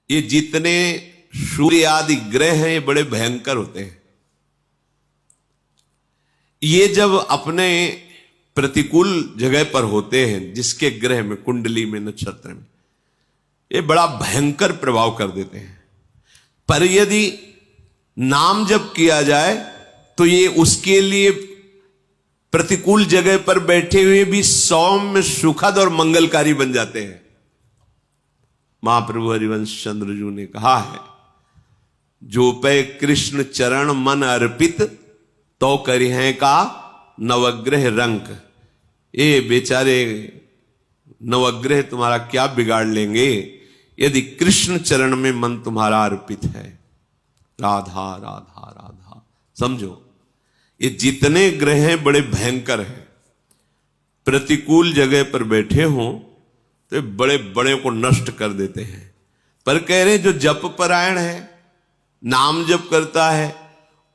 ये जितने सूर्य आदि ग्रह हैं ये बड़े भयंकर होते हैं। ये जब अपने प्रतिकूल जगह पर होते हैं, जिसके ग्रह में, कुंडली में, नक्षत्र में, ये बड़ा भयंकर प्रभाव कर देते हैं। पर यदि नाम जप किया जाए तो ये उसके लिए प्रतिकूल जगह पर बैठे हुए भी सौम्य, सुखद और मंगलकारी बन जाते हैं। महाप्रभु हरिवंश चंद्र जी ने कहा है, जो पे कृष्ण चरण मन अर्पित तो करिहें का नवग्रह रंक। ये बेचारे नवग्रह तुम्हारा क्या बिगाड़ लेंगे यदि कृष्ण चरण में मन तुम्हारा अर्पित है। राधा राधा राधा। समझो, ये जितने ग्रह हैं बड़े भयंकर हैं। प्रतिकूल जगह पर बैठे हों तो बड़े बड़े को नष्ट कर देते हैं। पर कह रहे जो जप परायण है, नाम जप करता है,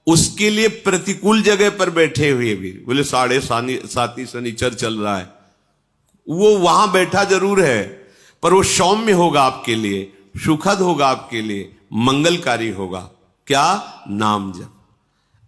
उसके लिए प्रतिकूल जगह पर बैठे हुए भी, बोले 7.5 शनिचर चल रहा है, वो वहां बैठा जरूर है, पर वो सौम्य होगा आपके लिए, सुखद होगा आपके लिए, मंगलकारी होगा। क्या? नाम जप।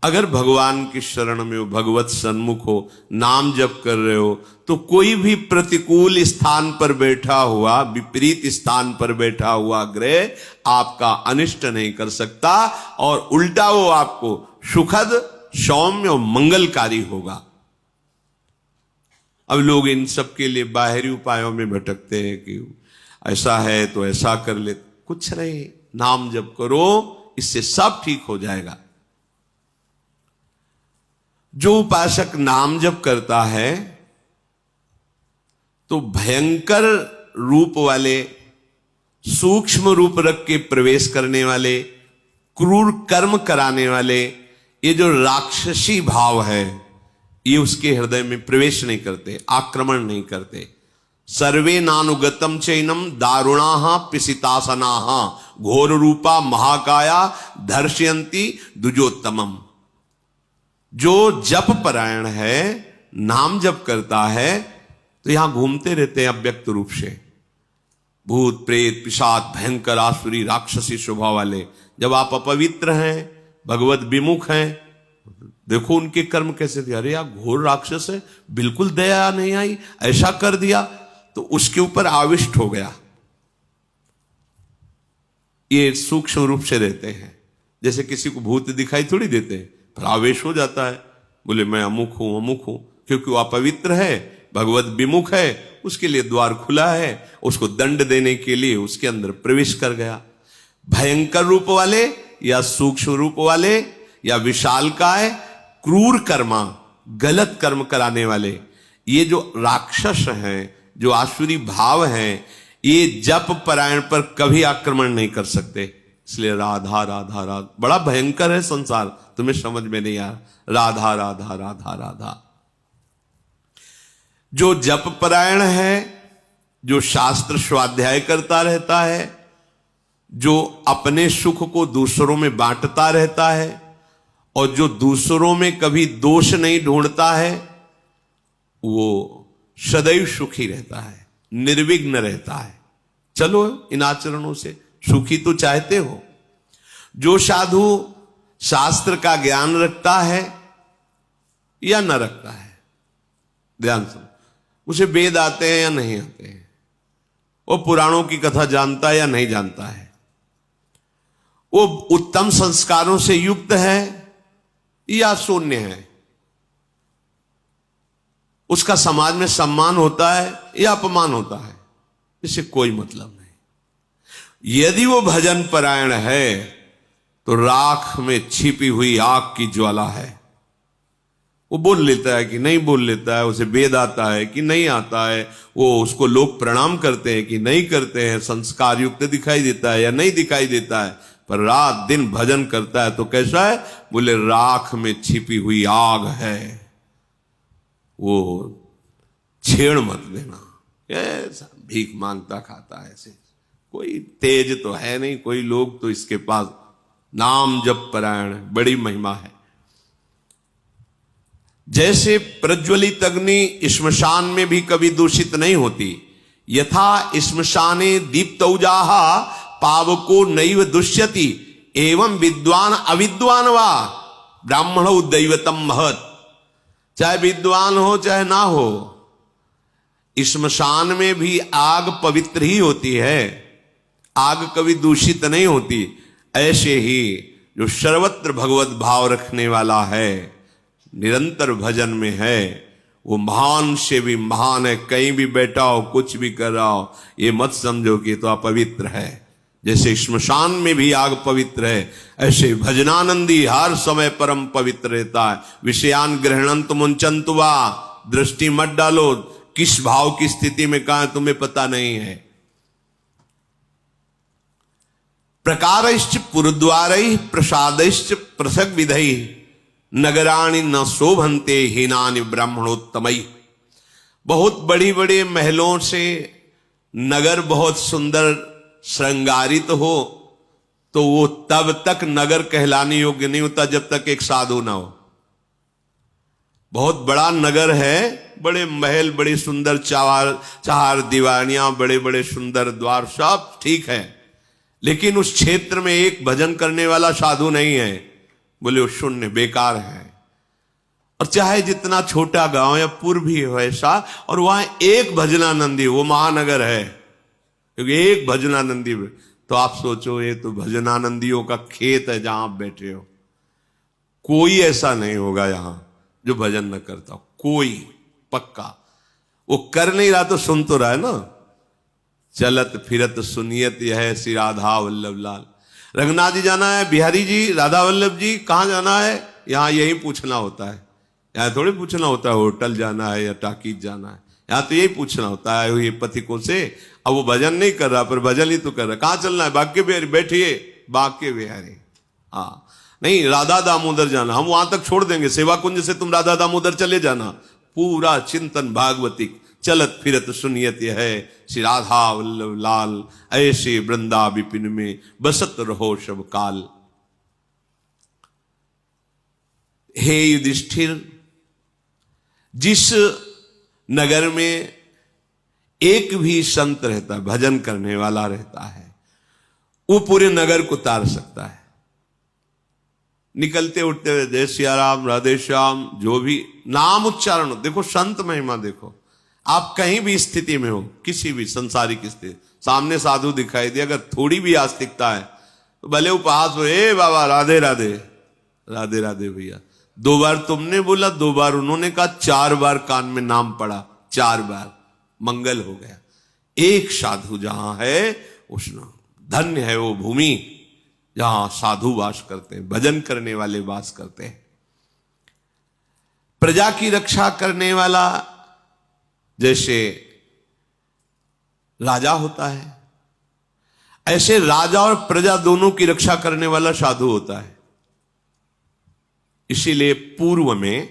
अगर भगवान की शरण में हो, भगवत सन्मुख हो, नाम जप कर रहे हो, तो कोई भी प्रतिकूल स्थान पर बैठा हुआ, विपरीत स्थान पर बैठा हुआ ग्रह आपका अनिष्ट नहीं कर सकता, और उल्टा वो आपको सुखद, सौम्य और मंगलकारी होगा। अब लोग इन सब के लिए बाहरी उपायों में भटकते हैं कि ऐसा है तो ऐसा कर ले। कुछ नहीं, नाम जप करो, इससे सब ठीक हो जाएगा। जो उपासक नाम जप करता है तो भयंकर रूप वाले, सूक्ष्म रूप रख के प्रवेश करने वाले, क्रूर कर्म कराने वाले, ये जो राक्षसी भाव है, ये उसके हृदय में प्रवेश नहीं करते, आक्रमण नहीं करते। सर्वे नानुगतम चैनम दारुणाहा पिसितासनाहा घोर रूपा महाकाया धर्षयंती द्विजोत्तमम। जो जप परायण है, नाम जप करता है, तो यहां घूमते रहते हैं अव्यक्त रूप से भूत प्रेत पिशाच, भयंकर आसुरी राक्षसी स्वभाव वाले। जब आप अपवित्र हैं, भगवत विमुख हैं, देखो उनके कर्म कैसे थे। अरे यार, घोर राक्षस है, बिल्कुल दया नहीं आई, ऐसा कर दिया, तो उसके ऊपर आविष्ट हो गया। ये सूक्ष्म रूप से रहते हैं। जैसे किसी को भूत दिखाई थोड़ी देते हैं, पर आवेश हो जाता है, बोले मैं अमुक हूं, क्योंकि वो अपवित्र है, भगवत विमुख है, उसके लिए द्वार खुला है, उसको दंड देने के लिए उसके अंदर प्रवेश कर गया। भयंकर रूप वाले या सूक्ष्म रूप वाले या विशालकाय, क्रूर कर्मा, गलत कर्म कराने वाले, ये जो राक्षस हैं, जो आसुरी भाव हैं, ये जप परायण पर कभी आक्रमण नहीं कर सकते। इसलिए राधा राधा राधा, बड़ा भयंकर है संसार, तुम्हें समझ में नहीं आ। राधा राधा राधा राधा। जो जप परायण है, जो शास्त्र स्वाध्याय करता रहता है, जो अपने सुख को दूसरों में बांटता रहता है, और जो दूसरों में कभी दोष नहीं ढूंढता है, वो सदैव सुखी रहता है, निर्विघ्न रहता है। चलो इन आचरणों से सुखी तो चाहते हो। जो साधु शास्त्र का ज्ञान रखता है या न रखता है, ध्यान सुनो, उसे वेद आते हैं या नहीं आते हैं, वो पुराणों की कथा जानता है या नहीं जानता है, वो उत्तम संस्कारों से युक्त है या शून्य है, उसका समाज में सम्मान होता है या अपमान होता है, इससे कोई मतलब नहीं। यदि वो भजन परायण है तो राख में छिपी हुई आग की ज्वाला है। वो बोल लेता है कि नहीं बोल लेता है, उसे वेद आता है कि नहीं आता है, वो उसको लोग प्रणाम करते हैं कि नहीं करते हैं, संस्कार युक्त दिखाई देता है या नहीं दिखाई देता है, पर रात दिन भजन करता है तो कैसा है? बोले राख में छिपी हुई आग है, वो छेड़ मत देना। ऐसा भीख मांगता खाता है, ऐसे कोई तेज तो है नहीं, कोई लोग तो इसके पास नाम जप परायण, बड़ी महिमा है। जैसे प्रज्वलित अग्नि श्मशान में भी कभी दूषित नहीं होती, यथा श्मशाने दीप्तौजाः पावको नैव दुष्यति एवं विद्वान अविद्वान वा ब्राह्मणो दैवतम महत। चाहे विद्वान हो चाहे ना हो, श्मशान में भी आग पवित्र ही होती है, आग कभी दूषित नहीं होती। ऐसे ही जो सर्वत्र भगवत भाव रखने वाला है, निरंतर भजन में है, वो महान से भी महान है। कहीं भी बैठा हो, कुछ भी कर रहा हो, ये मत समझो कि तो अपवित्र है। जैसे श्मशान में भी आग पवित्र है, ऐसे भजनानंदी हर समय परम पवित्र रहता है। विषयान ग्रहणंत मुंचंतु वा, दृष्टि मत डालो, किस भाव की स्थिति में कहा तुम्हें पता नहीं है। प्रकारश्च पुरद्वारैः प्रसादैश्च पृथक विधैः नगराणि न शोभन्ते हीनानि ब्राह्मणोत्तमैः। बहुत बड़ी बड़े महलों से नगर बहुत सुंदर श्रृंगारित हो तो वो तब तक नगर कहलाने योग्य नहीं होता जब तक एक साधु ना हो। बहुत बड़ा नगर है, बड़े महल, बड़ी सुंदर चार दीवानियां, बड़े बड़े सुंदर द्वार, सब ठीक है, लेकिन उस क्षेत्र में एक भजन करने वाला साधु नहीं है, बोले वो शून्य, बेकार है। और चाहे जितना छोटा गांव या पुर भी हो ऐसा, और वहां एक भजनानंदी, वो महानगर है, क्योंकि एक भजनानंदी, तो आप सोचो ये तो भजनानंदियों का खेत है जहां आप बैठे हो। कोई ऐसा नहीं होगा यहां जो भजन न करता हो, कोई पक्का। वो कर नहीं रहा तो सुन तो रहा है ना। चलत फिरत सुनियत यह श्री राधा वल्लभ लाल। रंगनाथ जी जाना है, बिहारी जी, राधा वल्लभ जी कहाँ जाना है, यहां यही पूछना होता है। यहां थोड़ी पूछना होता है होटल जाना है या टाकीज जाना है, यहां तो यही पूछना होता है ये पथिकों से। अब वो भजन नहीं कर रहा पर भजन ही तो कर रहा। कहां चलना है, बांके बिहारी, बैठिए बांके बिहारी। हाँ नहीं, राधा दामोदर जाना, हम वहां तक छोड़ देंगे, सेवा कुंज से तुम राधा दामोदर चले जाना। पूरा चिंतन भागवतिक, चलत फिरत सुनियत है श्री राधा वल्लभ लाल, ऐसे वृंदा विपिन में बसत रहो सब काल। हे युधिष्ठिर, जिस नगर में एक भी संत रहता है, भजन करने वाला रहता है, वो पूरे नगर को तार सकता है। निकलते उठते हुए जय सिया राम, राधे श्याम, जो भी नाम उच्चारण, देखो संत महिमा देखो। आप कहीं भी स्थिति में हो, किसी भी संसारिक स्थिति, सामने साधु दिखाई दे, अगर थोड़ी भी आस्तिकता है तो भले उपहास हो, ए बाबा राधे राधे, राधे राधे भैया। 2 बार तुमने बोला, 2 बार उन्होंने कहा, 4 बार कान में नाम पड़ा, 4 बार मंगल हो गया। एक साधु जहां है उसने, धन्य है वो भूमि जहां साधु वास करते हैं, भजन करने वाले वास करते हैं। प्रजा की रक्षा करने वाला जैसे राजा होता है, ऐसे राजा और प्रजा दोनों की रक्षा करने वाला साधु होता है। इसीलिए पूर्व में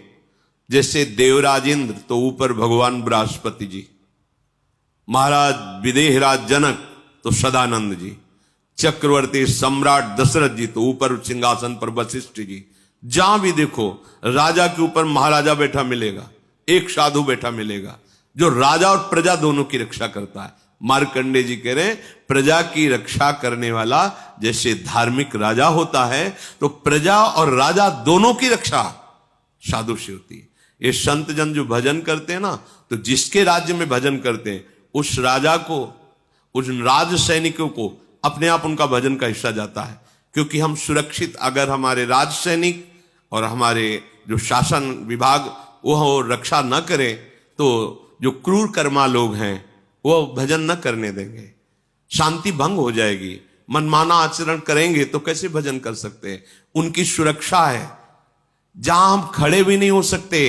जैसे देवराज इंद्र तो ऊपर भगवान बृहस्पति जी, महाराज विदेहराज जनक तो सदानंद जी, चक्रवर्ती सम्राट दशरथ जी तो ऊपर सिंहासन पर वशिष्ठ जी। जहां भी देखो राजा के ऊपर महाराजा बैठा मिलेगा, एक साधु बैठा मिलेगा जो राजा और प्रजा दोनों की रक्षा करता है। मार्कंडे जी कह रहे हैं, प्रजा की रक्षा करने वाला जैसे धार्मिक राजा होता है, तो प्रजा और राजा दोनों की रक्षा साधु से होती है। ये संत जन जो भजन करते हैं ना, तो जिसके राज्य में भजन करते हैं उस राजा को, उस राज सैनिकों को अपने आप उनका भजन का हिस्सा जाता है। क्योंकि हम सुरक्षित, अगर हमारे राज सैनिक और हमारे जो शासन विभाग वो रक्षा न करें तो जो क्रूर कर्मा लोग हैं वो भजन न करने देंगे, शांति भंग हो जाएगी। मनमाना आचरण करेंगे तो कैसे भजन कर सकते हैं। उनकी सुरक्षा है, जहां हम खड़े भी नहीं हो सकते,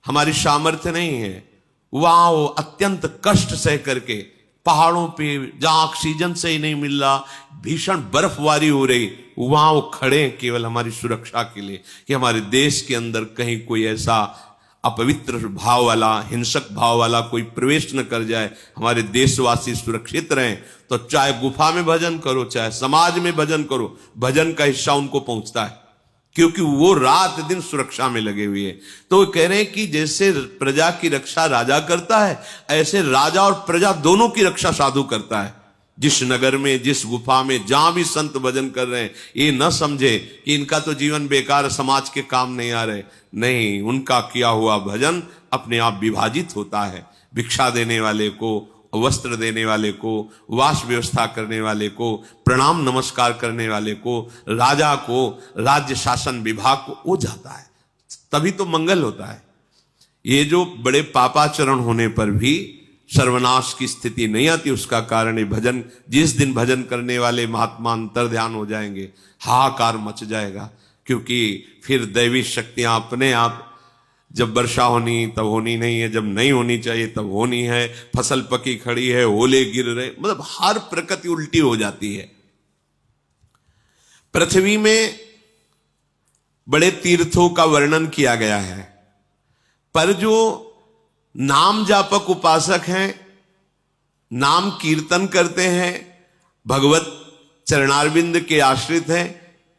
हमारी सामर्थ्य नहीं है, वहां वो अत्यंत कष्ट सह करके पहाड़ों पे जहां ऑक्सीजन सही नहीं मिल रहा, भीषण बर्फबारी हो रही, वहां वो खड़े हैं केवल हमारी सुरक्षा के लिए, कि हमारे देश के अंदर कहीं कोई ऐसा अपवित्र भाव वाला, हिंसक भाव वाला कोई प्रवेश न कर जाए, हमारे देशवासी सुरक्षित रहें। तो चाहे गुफा में भजन करो, चाहे समाज में भजन करो, भजन का हिस्सा उनको पहुंचता है, क्योंकि वो रात दिन सुरक्षा में लगे हुए हैं। तो वो कह रहे हैं कि जैसे प्रजा की रक्षा राजा करता है, ऐसे राजा और प्रजा दोनों की रक्षा साधु करता है। जिस नगर में, जिस गुफा में, जहां भी संत भजन कर रहे हैं, ये न समझे कि इनका तो जीवन बेकार, समाज के काम नहीं आ रहे। नहीं, उनका किया हुआ भजन अपने आप विभाजित होता है। भिक्षा देने वाले को, वस्त्र देने वाले को, वास व्यवस्था करने वाले को, प्रणाम नमस्कार करने वाले को, राजा को, राज्य शासन विभाग को वो जाता है, तभी तो मंगल होता है। ये जो बड़े पापाचरण होने पर भी सर्वनाश की स्थिति नहीं आती, उसका कारण ये भजन, जिस दिन भजन करने वाले महात्मा अंतर ध्यान हो जाएंगे, हाहाकार मच जाएगा। क्योंकि फिर दैवी शक्तियां अपने आप, जब वर्षा होनी तब होनी नहीं है, जब नहीं होनी चाहिए तब होनी है, फसल पकी खड़ी है, ओले गिर रहे, मतलब हर प्रकृति उल्टी हो जाती है। पृथ्वी में बड़े तीर्थों का वर्णन किया गया है, पर जो नाम जापक उपासक हैं, नाम कीर्तन करते हैं, भगवत चरणारविंद के आश्रित हैं,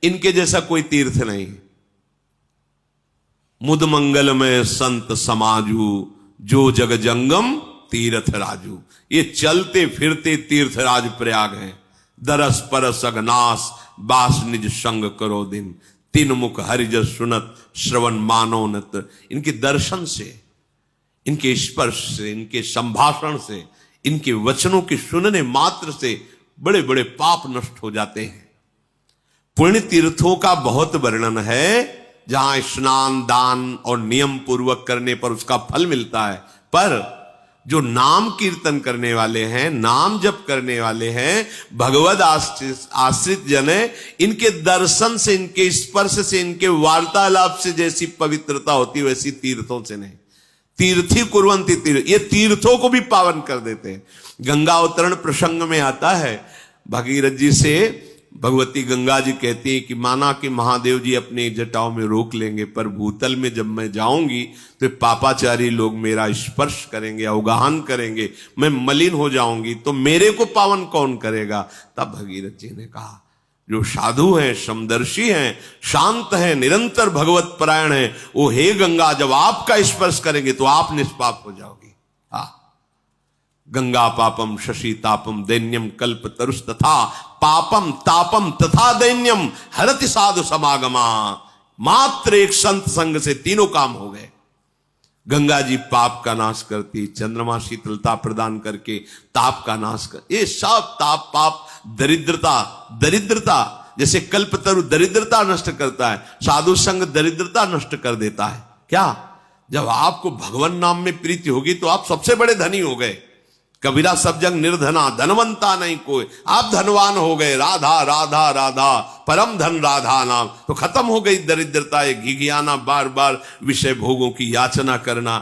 इनके जैसा कोई तीर्थ नहीं। मुद मंगल में संत समाजू, जो जग जंगम तीर्थ राजू। ये चलते फिरते तीर्थराज प्रयाग है। दरस परस अगनास, बास निज संग करो दिन, तीन मुख हरिजस सुनत, श्रवण मानोनत। इनके दर्शन से, इनके स्पर्श से, इनके संभाषण से, इनके वचनों के सुनने मात्र से बड़े बड़े पाप नष्ट हो जाते हैं। पुण्य तीर्थों का बहुत वर्णन है, जहां स्नान दान और नियम पूर्वक करने पर उसका फल मिलता है। पर जो नाम कीर्तन करने वाले हैं, नाम जप करने वाले हैं, भगवद आश्रित जन है, इनके दर्शन से, इनके स्पर्श से, इनके वार्तालाप से जैसी पवित्रता होती है, वैसी तीर्थों से नहीं। तीर्थी कुर्वन्ति तीर्थ, ये तीर्थों को भी पावन कर देते हैं। गंगा अवतरण प्रसंग में आता है, भगीरथ जी से भगवती गंगा जी कहती है कि माना कि महादेव जी अपने जटाओं में रोक लेंगे, पर भूतल में जब मैं जाऊंगी तो पापाचारी लोग मेरा स्पर्श करेंगे, अवगाहन करेंगे, मैं मलिन हो जाऊंगी, तो मेरे को पावन कौन करेगा। तब भगीरथ जी ने कहा, जो साधु हैं, समदर्शी हैं, शांत हैं, निरंतर भगवत परायण हैं, वो हे गंगा जब आपका स्पर्श करेंगे तो आप निष्पाप हो जाओगी। हाँ, गंगा पापम शशि तापम दैन्यम कल्प तरुष तथा पापम तापम तथा दैन्यम हरति साधु समागमा। मात्र एक संत संग से तीनों काम हो गए। गंगा जी पाप का नाश करती, चंद्रमा शीतलता प्रदान करके ताप का नाश कर, ये सब ताप पाप दरिद्रता जैसे कल्पतरु दरिद्रता नष्ट करता है, साधु संग दरिद्रता नष्ट कर देता है। क्या, जब आपको भगवान नाम में प्रीति होगी तो आप सबसे बड़े धनी हो गए। कबीरा सब जग निर्धना, धनवंता नहीं कोई, आप धनवान हो गए। राधा राधा राधा परम धन राधा नाम, तो खत्म हो गई दरिद्रता, घिघियाना, बार बार विषय भोगों की याचना करना,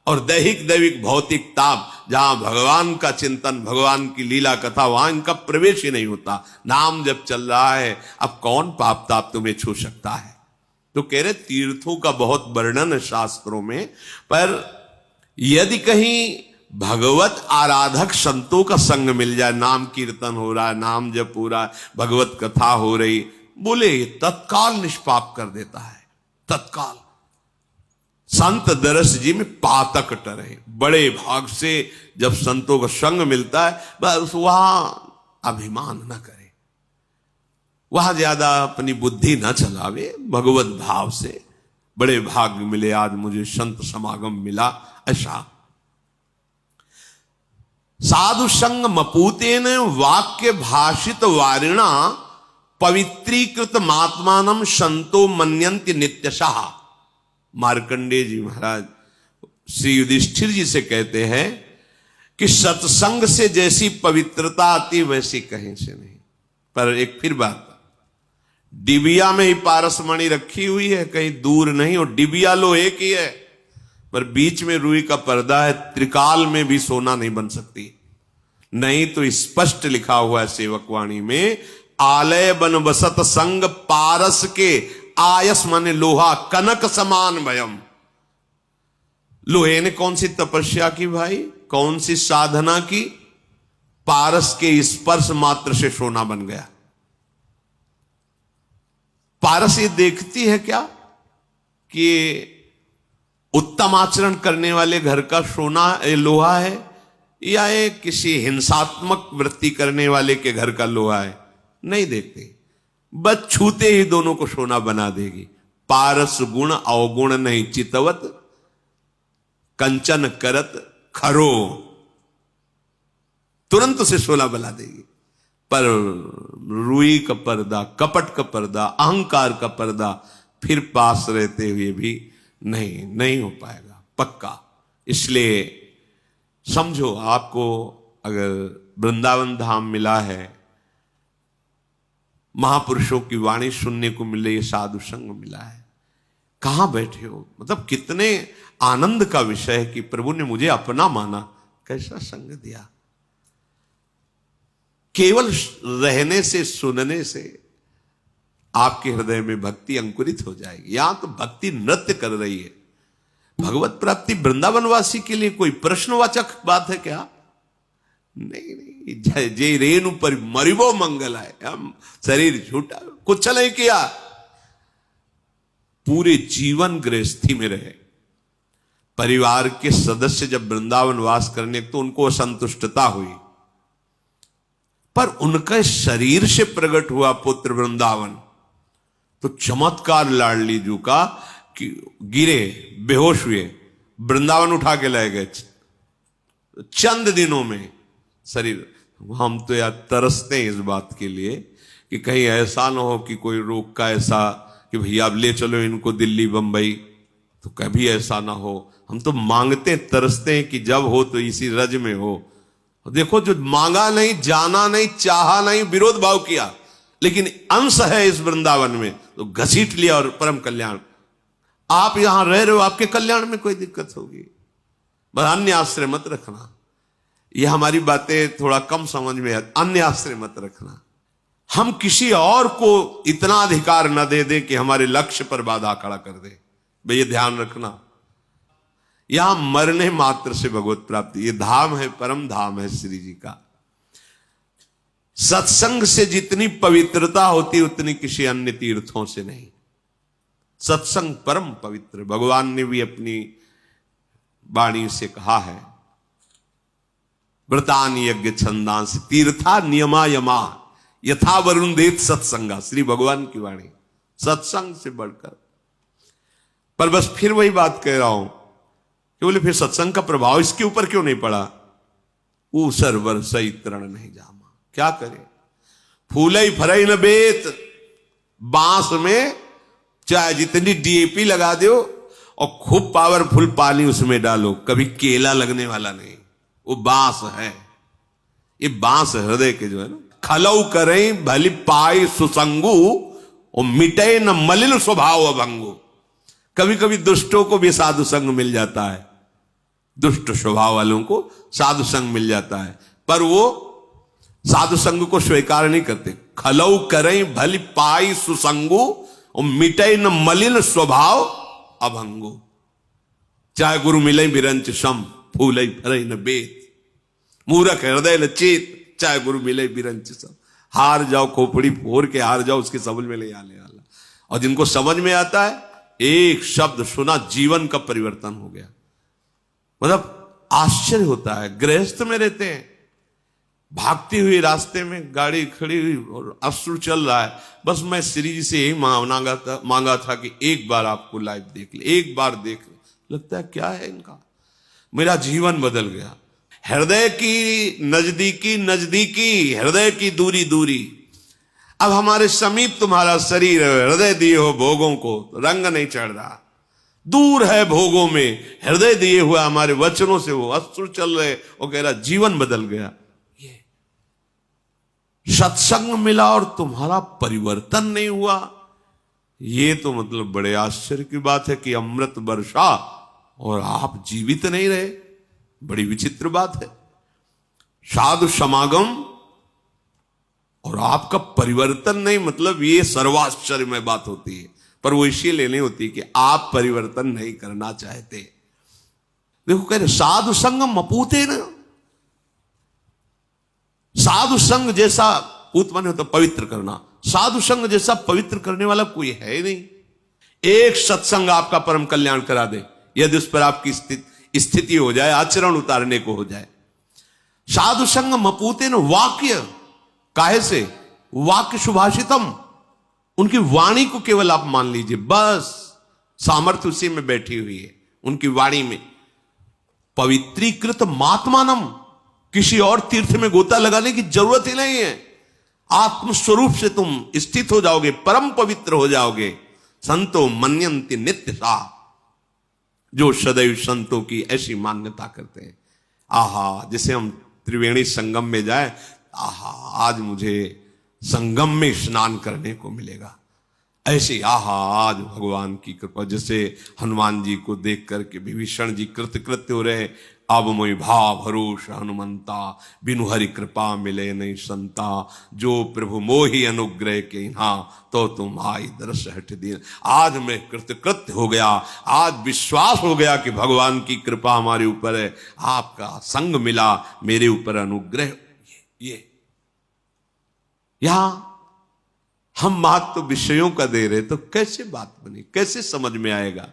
और दैहिक दैविक भौतिक ताप। जहां भगवान का चिंतन, भगवान की लीला कथा, वहां इनका प्रवेश ही नहीं होता। नाम जब चल रहा है, अब कौन पाप ताप तुम्हें छू सकता है। तो कह रहे तीर्थों का बहुत वर्णन है शास्त्रों में, पर यदि कहीं भगवत आराधक संतों का संग मिल जाए, नाम कीर्तन हो रहा है, नाम जप हो रहा है, भगवत कथा हो रही, बोले तत्काल निष्पाप कर देता है। तत्काल संत दरस जी में पातक टरे। बड़े भाग से जब संतों का संग मिलता है, बस वहां अभिमान न करे, वहां ज्यादा अपनी बुद्धि न चलावे, भगवत भाव से बड़े भाग्य मिले, आज मुझे संत समागम मिला, ऐसा। साधु संग मपूतेन वाक्य भाषित वारिणा पवित्रीकृत मात्मानम संतो मन्यन्ति नित्यशः। मार्कंडेय जी महाराज श्री युधिष्ठिर जी से कहते हैं कि सत्संग से जैसी पवित्रता आती वैसी कहीं से नहीं। पर एक फिर बात, डिबिया में ही पारसमणि रखी हुई है, कहीं दूर नहीं, और डिबिया लो एक ही है, पर बीच में रुई का पर्दा है, त्रिकाल में भी सोना नहीं बन सकती। नहीं तो स्पष्ट लिखा हुआ है सेवकवाणी में, आलय बन बसत संग पारस के आयस माने लोहा, कनक समान भयम। लोहे ने कौन सी तपस्या की भाई, कौन सी साधना की, पारस के स्पर्श मात्र से सोना बन गया। पारस ये देखती है क्या कि उत्तम आचरण करने वाले घर का सोना लोहा है, या ये किसी हिंसात्मक वृत्ति करने वाले के घर का लोहा है, नहीं देखते। बस छूते ही दोनों को सोना बना देगी। पारस गुण अवगुण नहीं चितवत, कंचन करत खरो, तुरंत उसे सोना बना देगी। पर रुई का पर्दा, कपट का पर्दा, अहंकार का पर्दा फिर पास रहते हुए भी नहीं हो पाएगा पक्का। इसलिए समझो, आपको अगर वृंदावन धाम मिला है, महापुरुषों की वाणी सुनने को मिल रही है, साधु संग मिला है, कहां बैठे हो? मतलब कितने आनंद का विषय है कि प्रभु ने मुझे अपना माना, कैसा संग दिया। केवल रहने से, सुनने से आपके हृदय में भक्ति अंकुरित हो जाएगी। यहां तो भक्ति नृत्य कर रही है। भगवत प्राप्ति वृंदावनवासी के लिए कोई प्रश्नवाचक बात है क्या? नहीं, जय रेणु पर मरिबो मंगल है। हम शरीर छूटा, कुछ नहीं किया, पूरे जीवन गृहस्थी में रहे। परिवार के सदस्य जब वृंदावन वास करने तो उनको असंतुष्टता हुई, पर उनके शरीर से प्रकट हुआ पुत्र वृंदावन। तो चमत्कार लाडली जू का कि गिरे, बेहोश हुए, वृंदावन उठा के लाए गए चंद दिनों में शरीर। हम तो यार तरसते हैं इस बात के लिए कि कहीं ऐसा ना हो कि कोई रोक का ऐसा कि भैया आप ले चलो इनको दिल्ली बंबई, तो कभी ऐसा ना हो। हम तो मांगते तरसते हैं कि जब हो तो इसी रज में हो। देखो, जो मांगा नहीं, जाना नहीं, चाहा नहीं, विरोध भाव किया, लेकिन अंश है इस वृंदावन में, तो घसीट लिया और परम कल्याण। आप यहां रह रहे हो, आपके कल्याण में कोई दिक्कत होगी, बस अन्य आश्रय मत रखना। ये हमारी बातें थोड़ा कम समझ में है, अन्य आश्रय मत रखना। हम किसी और को इतना अधिकार न दे दे कि हमारे लक्ष्य पर बाधा खड़ा कर दे। भाई ये ध्यान रखना। यहां मरने मात्र से भगवत प्राप्ति, ये धाम है, परम धाम है श्री जी का। सत्संग से जितनी पवित्रता होती उतनी किसी अन्य तीर्थों से नहीं। सत्संग परम पवित्र, भगवान ने भी अपनी वाणी से कहा है, व्रतान यज्ञ छंदांस तीर्था नियमा यमा यथा वरुण देत सत्संगा। श्री भगवान की वाणी, सत्संग से बढ़कर। पर बस फिर वही बात कह रहा हूं कि बोले फिर सत्संग का प्रभाव इसके ऊपर क्यों नहीं पड़ा? ऊसर वर्षई तरण नहीं जामा। क्या करे? फूलई फरई न बेत। बांस में चाहे जितनी डीएपी लगा दो और खूब पावरफुल पानी उसमें डालो, कभी केला लगने वाला नहीं। वो बांस है। ये बांस हृदय के जो है ना, खलऊ करें भली पाई सुसंगु और मिटे न मलिन स्वभाव अभंगु। कभी कभी दुष्टों को भी साधु संग मिल जाता है, दुष्ट स्वभाव वालों को साधु संग मिल जाता है, पर वो साधु संग को स्वीकार नहीं करते। खलऊ करें भली पाई सुसंगु और मिटे न मलिन स्वभाव अभंगु। चाहे गुरु मिले बिरंच सम फूलई फरई न बेत। मूर्ख हृदय न चेत, चाहे गुरु मिले बिरंच सम। हार जाओ, खोपड़ी फोड़ के हार जाओ, उसकी समझ में ले आने वाला। और जिनको समझ में आता है, एक शब्द सुना, जीवन का परिवर्तन हो गया। मतलब आश्चर्य होता है। गृहस्थ में रहते हैं, भागती हुई रास्ते में गाड़ी खड़ी हुई और अश्रु चल रहा है, बस मैं श्री जी से यही मांगा था कि एक बार आपको लाइव देख ले, एक बार देख ले। लगता है क्या है इनका, मेरा जीवन बदल गया। हृदय की नजदीकी नजदीकी, हृदय की दूरी दूरी। अब हमारे समीप तुम्हारा शरीर है, हृदय दिए हो भोगों को, रंग नहीं चढ़ रहा। दूर है भोगों में, हृदय दिए हुआ हमारे वचनों से वो अश्रु चल रहे, वो कह रहा जीवन बदल गया। ये सत्संग मिला और तुम्हारा परिवर्तन नहीं हुआ, ये तो मतलब बड़े आश्चर्य की बात है कि अमृत वर्षा और आप जीवित नहीं रहे। बड़ी विचित्र बात है। साधु समागम और आपका परिवर्तन नहीं, मतलब ये सर्वाश्चर्यमय बात होती है। पर वो इसीलिए नहीं होती कि आप परिवर्तन नहीं करना चाहते। देखो कह रहे साधु संगम मपूते न। साधु संग जैसा, पूत माने होता पवित्र करना, साधु संग जैसा पवित्र करने वाला कोई है नहीं। एक सत्संग आपका परम कल्याण करा दे, यदि उस पर आपकी स्थिति हो जाए, आचरण उतारने को हो जाए। साधु संग मपूतेन वाक्य, काहे से? वाक्य सुभाषितम, उनकी वाणी को केवल आप मान लीजिए, बस सामर्थ्य उसी में बैठी हुई है, उनकी वाणी में। पवित्रीकृत महात्मानम, किसी और तीर्थ में गोता लगाने की जरूरत ही नहीं है। आत्मस्वरूप से तुम स्थित हो जाओगे, परम पवित्र हो जाओगे। संतो मन्यन्ति नित्य सा, जो सदैव संतों की ऐसी मान्यता करते हैं। आहा, जैसे हम त्रिवेणी संगम में जाए, आहा आज मुझे संगम में स्नान करने को मिलेगा, ऐसे आहा आज भगवान की कृपा। जैसे हनुमान जी को देख करके विभीषण जी कृतकृत्य हो रहे, अब मोहि भाव भरोस हनुमंता, बिनु हरि कृपा मिले नहीं संता, जो प्रभु मोहि अनुग्रह के तो तुम आई दरस हट दी। आज मैं कृतकृत्य हो गया, आज विश्वास हो गया कि भगवान की कृपा हमारे ऊपर है, आपका संग मिला, मेरे ऊपर अनुग्रह। ये यहां हम महत्व विषयों का दे रहे, तो कैसे बात बनी, कैसे समझ में आएगा?